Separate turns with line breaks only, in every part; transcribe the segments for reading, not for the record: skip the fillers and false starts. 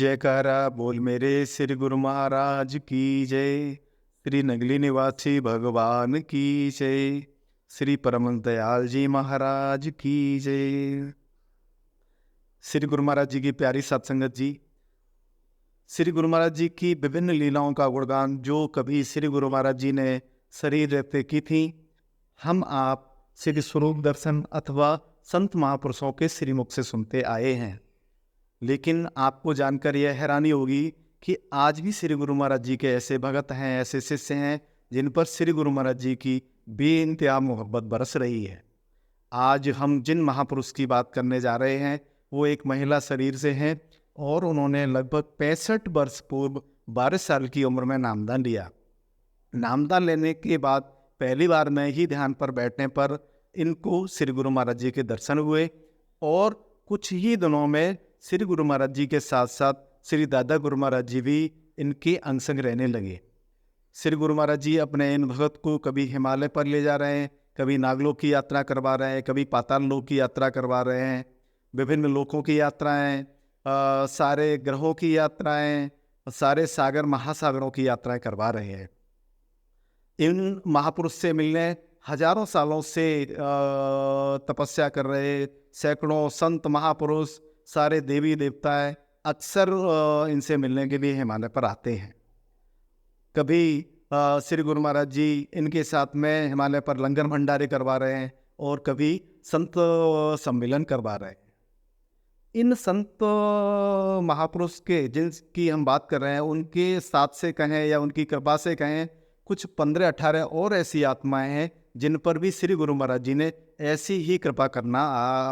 जयकारा बोल मेरे श्री गुरु महाराज की जय। श्री नगली निवासी भगवान की जय। श्री परम दयाल जी महाराज की जय। श्री गुरु महाराज जी की प्यारी सत्संगत जी, श्री गुरु महाराज जी की विभिन्न लीलाओं का गुणगान जो कभी श्री गुरु महाराज जी ने शरीर रहते की थी, हम आप श्री स्वरूप दर्शन अथवा संत महापुरुषों के श्रीमुख से सुनते आए हैं। लेकिन आपको जानकर यह हैरानी होगी कि आज भी श्री गुरु महाराज जी के ऐसे भगत हैं, ऐसे शिष्य हैं जिन पर श्री गुरु महाराज जी की बेइंतहा मोहब्बत बरस रही है। आज हम जिन महापुरुष की बात करने जा रहे हैं वो एक महिला शरीर से हैं और उन्होंने लगभग 65 वर्ष पूर्व 12 साल की उम्र में नामदान लिया। नामदान लेने के बाद पहली बार में ही ध्यान पर बैठने पर इनको श्री गुरु महाराज जी के दर्शन हुए और कुछ ही दिनों में श्री गुरु महाराज जी के साथ साथ श्री दादा गुरु महाराज जी भी इनके अंग संग रहने लगे। श्री गुरु महाराज जी अपने इन भगत को कभी हिमालय पर ले जा रहे हैं, कभी नागलोक की यात्रा करवा रहे हैं, कभी पाताल लोक की यात्रा करवा रहे हैं, विभिन्न लोकों की यात्राएं, सारे ग्रहों की यात्राएं, सारे सागर महासागरों की यात्राएं करवा रहे हैं। इन महापुरुष से मिलने हजारों सालों से तपस्या कर रहे सैकड़ों संत महापुरुष, सारे देवी देवताएं अक्सर इनसे मिलने के लिए हिमालय पर आते हैं। कभी श्री गुरु महाराज जी इनके साथ में हिमालय पर लंगर भंडारे करवा रहे हैं और कभी संत सम्मेलन करवा रहे हैं। इन संत महापुरुष के जिनकी हम बात कर रहे हैं उनके साथ से कहें या उनकी कृपा से कहें, कुछ 15-18 और ऐसी आत्माएं हैं जिन पर भी श्री गुरु महाराज जी ने ऐसी ही कृपा करना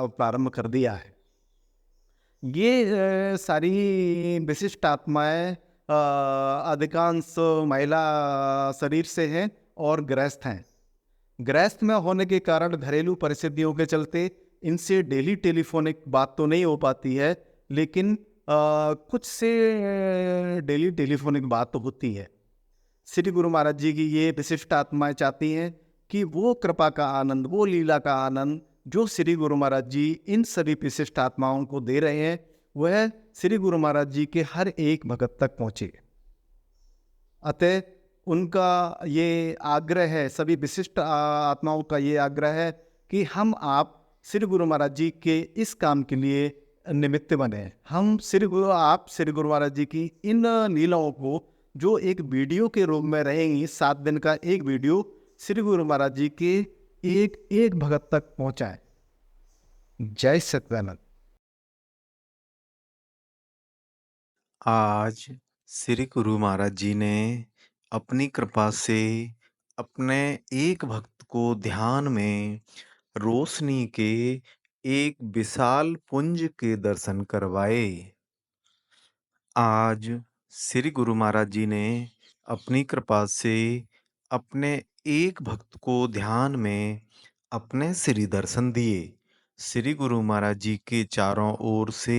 प्रारंभ कर दिया है। ये सारी विशिष्ट आत्माएं अधिकांश महिला शरीर से हैं और गृहस्थ हैं। गृहस्थ में होने के कारण घरेलू परिस्थितियों के चलते इनसे डेली टेलीफोनिक बात तो नहीं हो पाती है, लेकिन कुछ से डेली टेलीफोनिक बात तो होती है। श्री गुरु महाराज जी की ये विशिष्ट आत्माएं चाहती हैं कि वो कृपा का आनंद, वो लीला का आनंद जो श्री गुरु महाराज जी इन सभी विशिष्ट आत्माओं को दे रहे हैं वह श्री गुरु महाराज जी के हर एक भगत तक पहुँचे। अतः उनका ये आग्रह है, सभी विशिष्ट आत्माओं का ये आग्रह है कि हम आप श्री गुरु महाराज जी के इस काम के लिए निमित्त बने। हम श्री गुरु महाराज जी की इन लीलाओं को जो एक वीडियो के रूप में रहेंगी, 7 दिन का एक वीडियो श्री गुरु महाराज जी के एक एक भगत तक पहुंचाएं। जय सत्यानंद।
आज श्री गुरु महाराज जी ने अपनी कृपा से अपने एक भक्त को ध्यान में रोशनी के एक विशाल पुंज के दर्शन करवाए। आज श्री गुरु महाराज जी ने अपनी कृपा से अपने एक भक्त को ध्यान में अपने श्री दर्शन दिए। श्री गुरु महाराज जी के चारों ओर से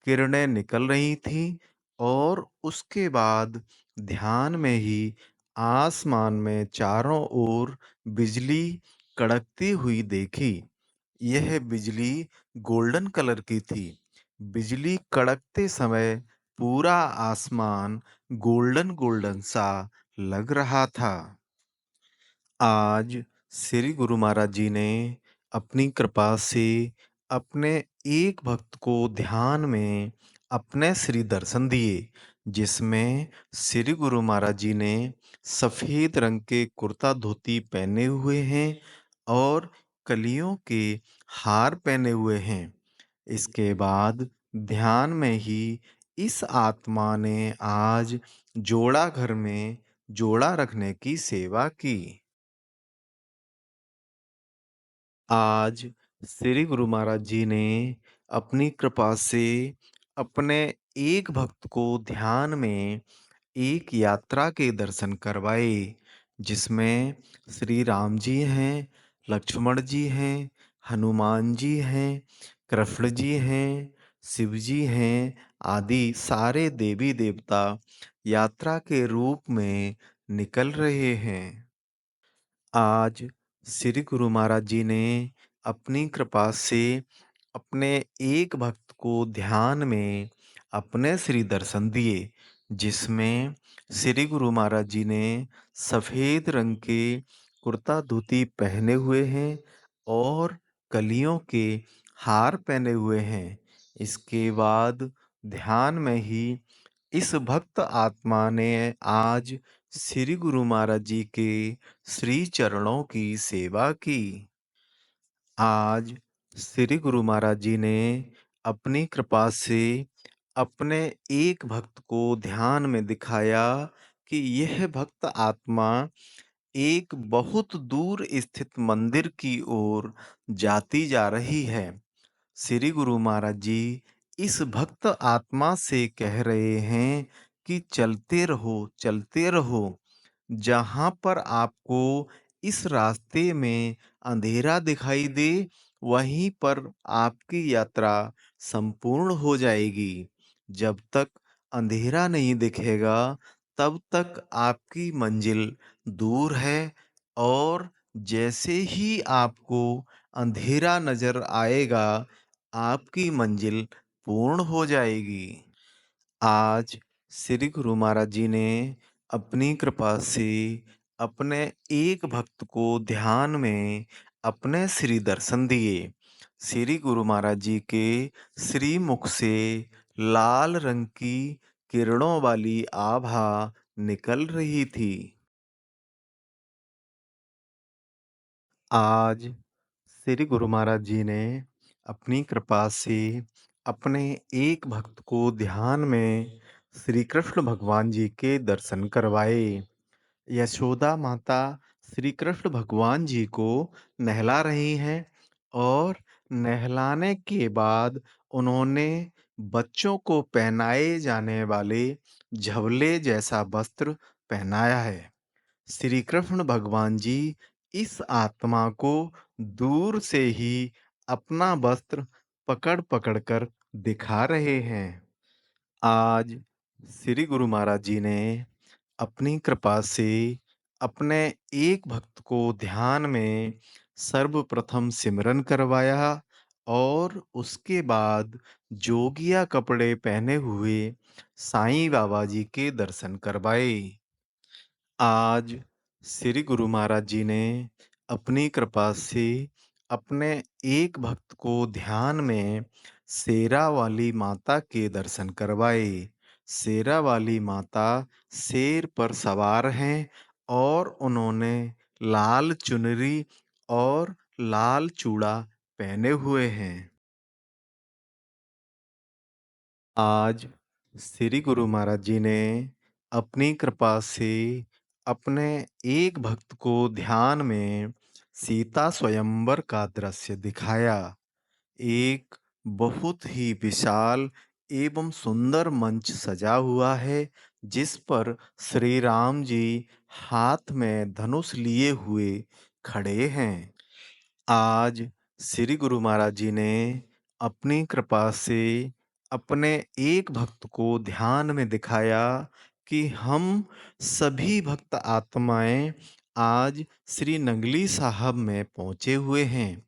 किरणें निकल रही थी और उसके बाद ध्यान में ही आसमान में चारों ओर बिजली कड़कती हुई देखी। यह बिजली गोल्डन कलर की थी। बिजली कड़कते समय पूरा आसमान गोल्डन गोल्डन सा लग रहा था। आज श्री गुरु महाराज जी ने अपनी कृपा से अपने एक भक्त को ध्यान में अपने श्री दर्शन दिए, जिसमें श्री गुरु महाराज जी ने सफेद रंग के कुर्ता धोती पहने हुए हैं और कलियों के हार पहने हुए हैं। इसके बाद ध्यान में ही इस आत्मा ने आज जोड़ा घर में जोड़ा रखने की सेवा की। आज श्री गुरु महाराज जी ने अपनी कृपा से अपने एक भक्त को ध्यान में एक यात्रा के दर्शन करवाए, जिसमें श्री राम जी हैं, लक्ष्मण जी हैं, हनुमान जी हैं, कृष्ण जी हैं, शिव जी हैं, आदि सारे देवी देवता यात्रा के रूप में निकल रहे हैं। आज श्री गुरु महाराज जी ने अपनी कृपा से अपने एक भक्त को ध्यान में अपने श्री दर्शन दिए, जिसमें श्री गुरु महाराज जी ने सफ़ेद रंग के कुर्ता धोती पहने हुए हैं और कलियों के हार पहने हुए हैं। इसके बाद ध्यान में ही इस भक्त आत्मा ने आज श्री गुरु महाराज जी के श्री चरणों की सेवा की। आज श्री गुरु महाराज जी ने अपनी कृपा से अपने एक भक्त को ध्यान में दिखाया कि यह भक्त आत्मा एक बहुत दूर स्थित मंदिर की ओर जाती जा रही है। श्री गुरु महाराज जी इस भक्त आत्मा से कह रहे हैं कि चलते रहो। जहाँ पर आपको इस रास्ते में अंधेरा दिखाई दे, वहीं पर आपकी यात्रा संपूर्ण हो जाएगी। जब तक अंधेरा नहीं दिखेगा, तब तक आपकी मंजिल दूर है और जैसे ही आपको अंधेरा नजर आएगा, आपकी मंजिल पूर्ण हो जाएगी। आज श्री गुरु महाराज जी ने अपनी कृपा से अपने एक भक्त को ध्यान में अपने श्री दर्शन दिए। श्री गुरु महाराज जी के श्री मुख से लाल रंग की किरणों वाली आभा निकल रही थी। आज श्री गुरु महाराज जी ने अपनी कृपा से अपने एक भक्त को ध्यान में श्री कृष्ण भगवान जी के दर्शन करवाए। यशोदा माता श्री कृष्ण भगवान जी को नहला रही हैं और नहलाने के बाद उन्होंने बच्चों को पहनाए जाने वाले झबले जैसा वस्त्र पहनाया है। श्री कृष्ण भगवान जी इस आत्मा को दूर से ही अपना वस्त्र पकड़ पकड़ कर दिखा रहे हैं। आज श्री गुरु महाराज जी ने अपनी कृपा से अपने एक भक्त को ध्यान में सर्वप्रथम सिमरन करवाया और उसके बाद जोगिया कपड़े पहने हुए साईं बाबा जी के दर्शन करवाए। आज श्री गुरु महाराज जी ने अपनी कृपा से अपने एक भक्त को ध्यान में शेरा वाली माता के दर्शन करवाए। शेरा वाली माता शेर पर सवार हैं और उन्होंने लाल चुनरी और लाल चूड़ा पहने हुए हैं। आज श्री गुरु महाराज जी ने अपनी कृपा से अपने एक भक्त को ध्यान में सीता स्वयंवर का दृश्य दिखाया। एक बहुत ही विशाल एवं सुंदर मंच सजा हुआ है, जिस पर श्री राम जी हाथ में धनुष लिए हुए खड़े हैं। आज श्री गुरु महाराज जी ने अपनी कृपा से अपने एक भक्त को ध्यान में दिखाया कि हम सभी भक्त आत्माएं आज श्री नंगली साहब में पहुंचे हुए हैं।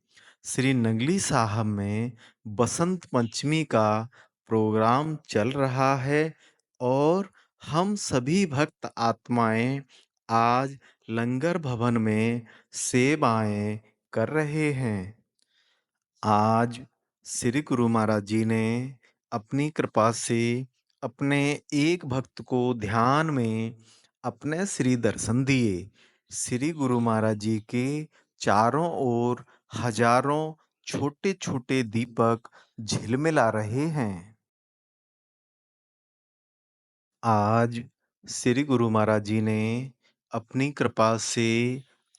श्री नंगली साहब में बसंत पंचमी का प्रोग्राम चल रहा है और हम सभी भक्त आत्माएं आज लंगर भवन में सेवाएं कर रहे हैं। आज श्री गुरु महाराज जी ने अपनी कृपा से अपने एक भक्त को ध्यान में अपने श्री दर्शन दिए। श्री गुरु महाराज जी के चारों ओर हजारों छोटे छोटे दीपक झिलमिला रहे हैं। आज श्री गुरु महाराज जी ने अपनी कृपा से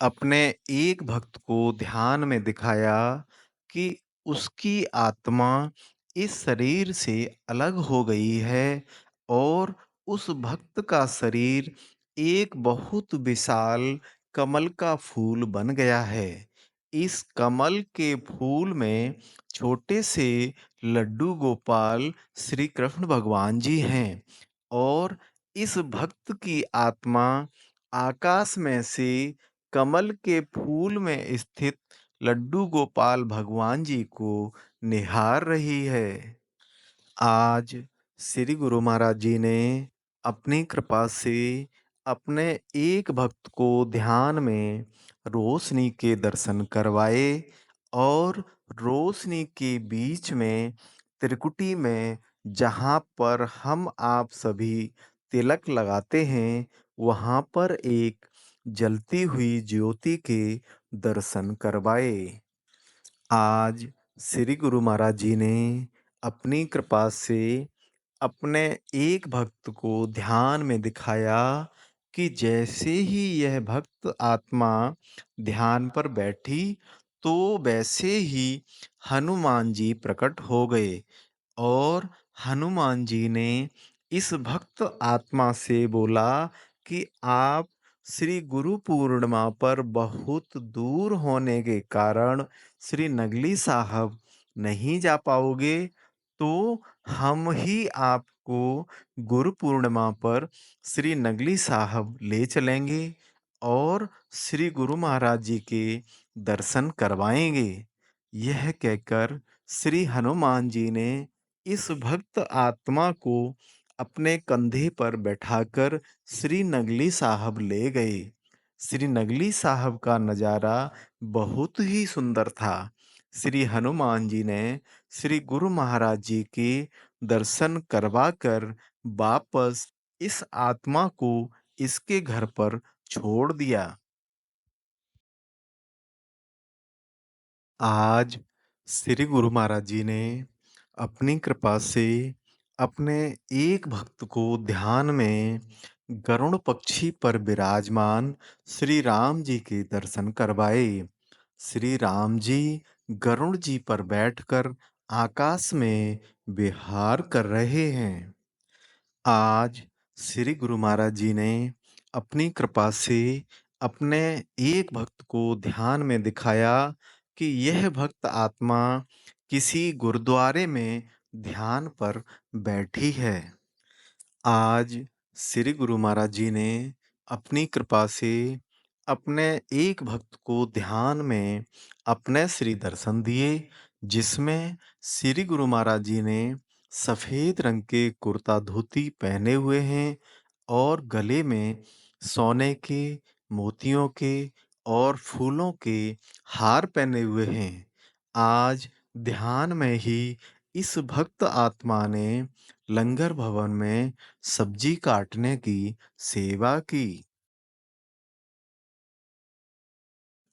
अपने एक भक्त को ध्यान में दिखाया कि उसकी आत्मा इस शरीर से अलग हो गई है और उस भक्त का शरीर एक बहुत विशाल कमल का फूल बन गया है। इस कमल के फूल में छोटे से लड्डू गोपाल श्री कृष्ण भगवान जी हैं और इस भक्त की आत्मा आकाश में से कमल के फूल में स्थित लड्डू गोपाल भगवान जी को निहार रही है। आज श्री गुरु महाराज जी ने अपनी कृपा से अपने एक भक्त को ध्यान में रोशनी के दर्शन करवाए और रोशनी के बीच में त्रिकुटी में जहाँ पर हम आप सभी तिलक लगाते हैं वहाँ पर एक जलती हुई ज्योति के दर्शन करवाए। आज श्री गुरु महाराज जी ने अपनी कृपा से अपने एक भक्त को ध्यान में दिखाया कि जैसे ही यह भक्त आत्मा ध्यान पर बैठी तो वैसे ही हनुमान जी प्रकट हो गए और हनुमान जी ने इस भक्त आत्मा से बोला कि आप श्री गुरु पूर्णिमा पर बहुत दूर होने के कारण श्री नगली साहब नहीं जा पाओगे, तो हम ही आपको गुरु पूर्णिमा पर श्री नगली साहब ले चलेंगे और श्री गुरु महाराज जी के दर्शन करवाएंगे। यह कहकर श्री हनुमान जी ने इस भक्त आत्मा को अपने कंधे पर बैठाकर श्री नगली साहब ले गए। श्री नगली साहब का नज़ारा बहुत ही सुंदर था। श्री हनुमान जी ने श्री गुरु महाराज जी के दर्शन करवाकर वापस इस आत्मा को इसके घर पर छोड़ दिया। आज श्री गुरु महाराज जी ने अपनी कृपा से अपने एक भक्त को ध्यान में गरुड़ पक्षी पर विराजमान श्री राम जी के दर्शन करवाए। श्री राम जी गरुड़ जी पर बैठकर आकाश में विहार कर रहे हैं। आज श्री गुरु महाराज जी ने अपनी कृपा से अपने एक भक्त को ध्यान में दिखाया कि यह भक्त आत्मा किसी गुरुद्वारे में ध्यान पर बैठी है। आज श्री गुरु महाराज जी ने अपनी कृपा से अपने एक भक्त को ध्यान में अपने श्री दर्शन दिए, जिसमें श्री गुरु महाराज जी ने सफेद रंग के कुर्ता धोती पहने हुए हैं और गले में सोने के, मोतियों के और फूलों के हार पहने हुए हैं। आज ध्यान में ही इस भक्त आत्मा ने लंगर भवन में सब्जी काटने की सेवा की।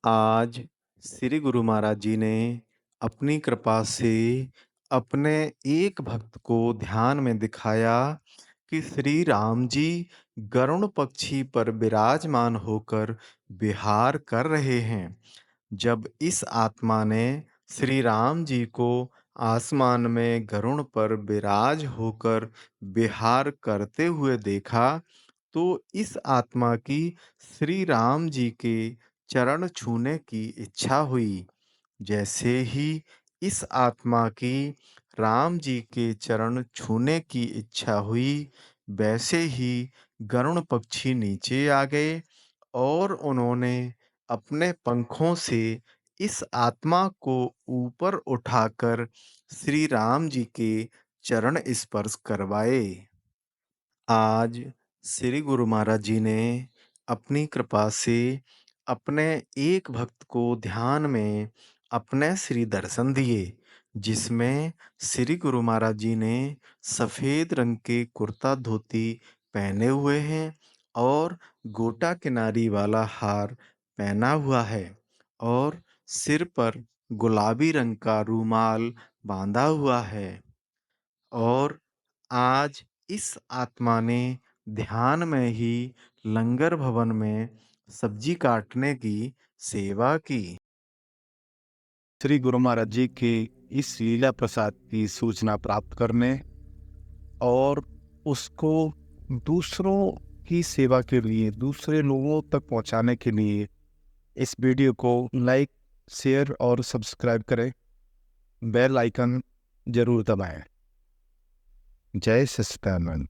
आज श्री गुरु महाराज जी ने अपनी कृपा से अपने एक भक्त को ध्यान में दिखाया कि श्री राम जी गरुड़ पक्षी पर विराजमान होकर विहार कर रहे हैं। जब इस आत्मा ने श्री राम जी को आसमान में गरुड़ पर विराज होकर विहार करते हुए देखा, तो इस आत्मा की श्री राम जी के चरण छूने की इच्छा हुई। जैसे ही इस आत्मा की राम जी के चरण छूने की इच्छा हुई, वैसे ही गरुड़ पक्षी नीचे आ गए और उन्होंने अपने पंखों से इस आत्मा को ऊपर उठाकर श्री राम जी के चरण स्पर्श करवाए। आज श्री गुरु महाराज जी ने अपनी कृपा से अपने एक भक्त को ध्यान में अपने श्री दर्शन दिए, जिसमें श्री गुरु महाराज जी ने सफेद रंग के कुर्ता धोती पहने हुए हैं और गोटा किनारी वाला हार पहना हुआ है और सिर पर गुलाबी रंग का रूमाल बांधा हुआ है। और आज इस आत्मा ने ध्यान में ही लंगर भवन में सब्जी काटने की सेवा की।
श्री गुरु महाराज जी के इस लीला प्रसाद की सूचना प्राप्त करने और उसको दूसरों की सेवा के लिए, दूसरे लोगों तक पहुंचाने के लिए इस वीडियो को लाइक, शेयर और सब्सक्राइब करें। बेल आइकन जरूर दबाएं। जय सच्चिदानंद।